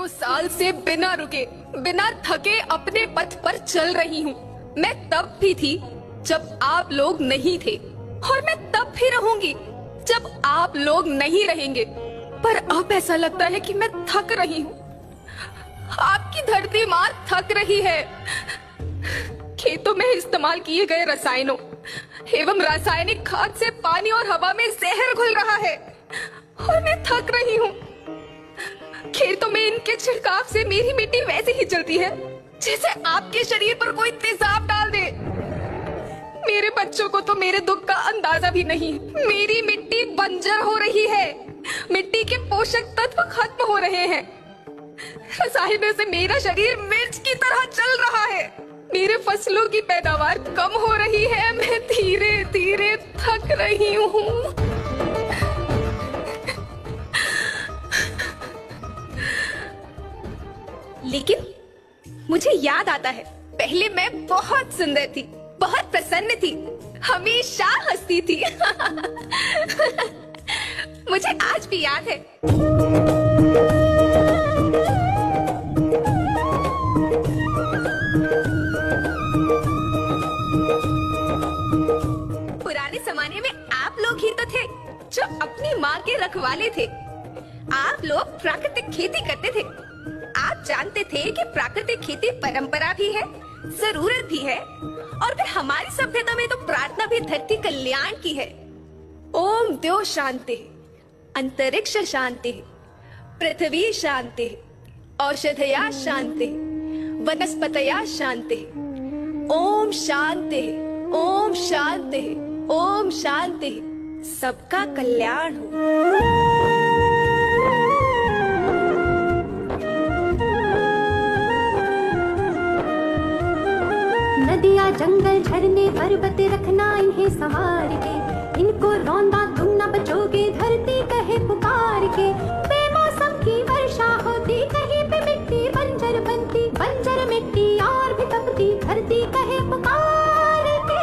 हजारों साल से बिना रुके, बिना थके अपने पथ पर चल रही हूँ। मैं तब भी थी जब आप लोग नहीं थे, और मैं तब भी रहूंगी जब आप लोग नहीं रहेंगे। पर अब ऐसा लगता है कि मैं थक रही हूँ। आपकी धरती माँ थक रही है। खेतों में इस्तेमाल किए गए रसायनों एवं रासायनिक खाद से पानी और हवा में जहर घुल रहा है, और मैं थक रही हूँ। खेतों में इनके छिड़काव से मेरी मिट्टी वैसे ही चलती है जैसे आपके शरीर पर कोई तेजाब डाल दे। मेरे बच्चों को तो मेरे दुख का अंदाजा भी नहीं। मेरी मिट्टी बंजर हो रही है, मिट्टी के पोषक तत्व खत्म हो रहे हैं। रसायनों से मेरा शरीर मिर्च की तरह चल रहा है। मेरे फसलों की पैदावार कम हो रही है। मैं धीरे धीरे थक रही हूँ। लेकिन मुझे याद आता है, पहले मैं बहुत सुंदर थी, बहुत प्रसन्न थी, हमेशा हंसती थी। मुझे आज भी याद है। पुराने जमाने में आप लोग ही तो थे जो अपनी माँ के रखवाले थे। आप लोग प्राकृतिक खेती करते थे। आप जानते थे कि प्राकृतिक खेती परंपरा भी है, जरूरत भी है, और फिर हमारी सभ्यता में तो प्रार्थना भी धरती कल्याण की है। ओम द्यो शांति, अंतरिक्ष शांति, पृथ्वी शांति, औषधया शांति, वनस्पतया शांति। ओम शांति, ओम शांति, ओम शांति। सबका कल्याण हो। नदियाँ जंगल झरने पर्वत रखना इन्हें संवार के, इनको रौंदा तुम न बचोगे धरती कहे पुकार के। बेमौसम की वर्षा होती, कहीं पे मिट्टी बंजर बनती, बंजर मिट्टी और भी तपती, धरती कहे पुकार के।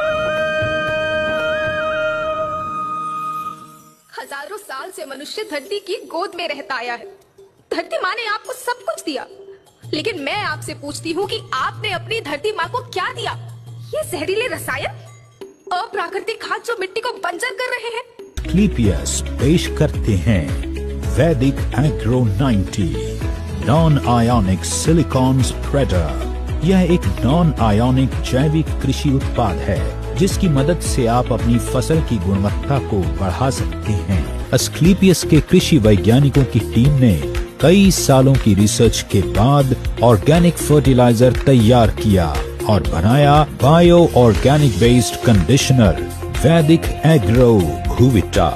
हजारों साल से मनुष्य धरती की गोद में रहता आया है। धरती माँ ने आपको सब कुछ दिया, लेकिन मैं आपसे पूछती हूँ कि आपने अपनी धरती माँ को क्या दिया? ये जहरीले रसायन, अप्राकृतिक खाद जो मिट्टी को बंजर कर रहे हैं। एस्क्लेपियस पेश करते हैं वैदिक agro 90 non ionic silicon spreader. यह एक नॉन आयोनिक जैविक कृषि उत्पाद है जिसकी मदद से आप अपनी फसल की गुणवत्ता को बढ़ा सकते हैं। एस्क्लेपियस के कृषि वैज्ञानिकों की टीम ने कई सालों की रिसर्च के बाद ऑर्गेनिक फर्टिलाइजर तैयार किया और बनाया बायो ऑर्गेनिक बेस्ड कंडीशनर वैदिक एग्रो भूविटा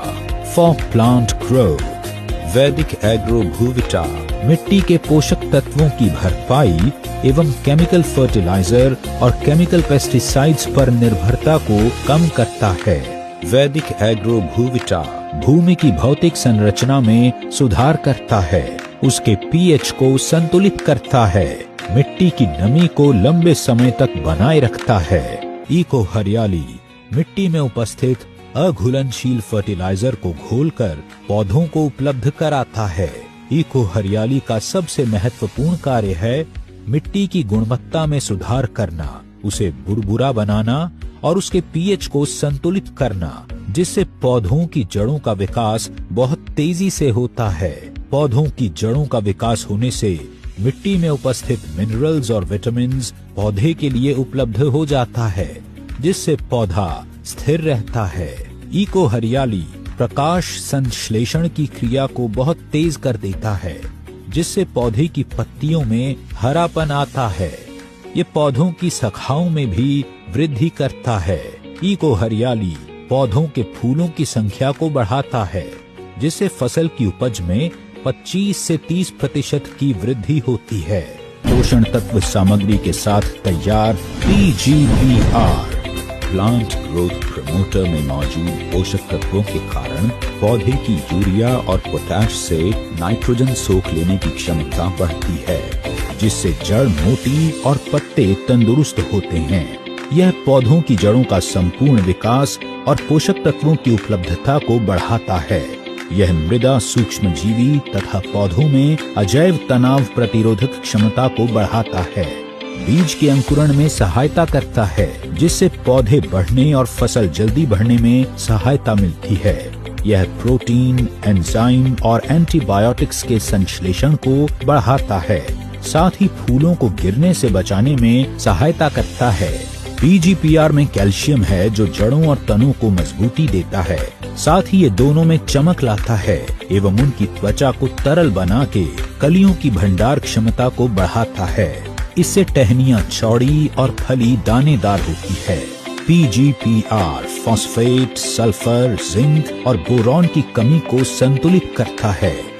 फॉर प्लांट ग्रोथ। वैदिक एग्रो भूविटा मिट्टी के पोषक तत्वों की भरपाई एवं केमिकल फर्टिलाइजर और केमिकल पेस्टिसाइड्स पर निर्भरता को कम करता है। वैदिक एग्रो भूविटा भूमि की भौतिक संरचना में सुधार करता है, उसके पीएच को संतुलित करता है, मिट्टी की नमी को लंबे समय तक बनाए रखता है। इको हरियाली मिट्टी में उपस्थित अघुलनशील फर्टिलाइजर को घोलकर पौधों को उपलब्ध कराता है। इको हरियाली का सबसे महत्वपूर्ण कार्य है मिट्टी की गुणवत्ता में सुधार करना, उसे बुरबुरा बनाना और उसके पीएच को संतुलित करना, जिससे पौधों की जड़ों का विकास बहुत तेजी से होता है। पौधों की जड़ों का विकास होने से मिट्टी में उपस्थित मिनरल्स और विटामिन्स पौधे के लिए उपलब्ध हो जाता है, जिससे पौधा स्थिर रहता है। इको हरियाली प्रकाश संश्लेषण की क्रिया को बहुत तेज कर देता है, जिससे पौधे की पत्तियों में हरापन आता है। ये पौधों की शाखाओं में भी वृद्धि करता है। इको हरियाली पौधों के फूलों की संख्या को बढ़ाता है, जिससे फसल की उपज में 25 से 30% की वृद्धि होती है। पोषण तत्व सामग्री के साथ तैयार PGBR प्लांट ग्रोथ प्रमोटर में मौजूद पोषक तत्वों के कारण पौधे की यूरिया और पोटाश से नाइट्रोजन सोख लेने की क्षमता बढ़ती है, जिससे जड़ मोटी और पत्ते तंदुरुस्त होते हैं। यह पौधों की जड़ों का संपूर्ण विकास और पोषक तत्वों की उपलब्धता को बढ़ाता है। यह मृदा सूक्ष्मजीवी तथा पौधों में अजैव तनाव प्रतिरोधक क्षमता को बढ़ाता है। बीज के अंकुरण में सहायता करता है, जिससे पौधे बढ़ने और फसल जल्दी बढ़ने में सहायता मिलती है। यह प्रोटीन, एंजाइम और एंटीबायोटिक्स के संश्लेषण को बढ़ाता है। साथ ही फूलों को गिरने से बचाने में सहायता करता है। पीजीपीआर में कैल्शियम है, जो जड़ों और तनों को मजबूती देता है। साथ ही ये दोनों में चमक लाता है एवं उनकी त्वचा को तरल बना के कलियों की भंडार क्षमता को बढ़ाता है। इससे टहनियाँ चौड़ी और फली दानेदार होती है। पीजीपीआर फॉस्फेट, सल्फर, जिंक और बोरॉन की कमी को संतुलित करता है।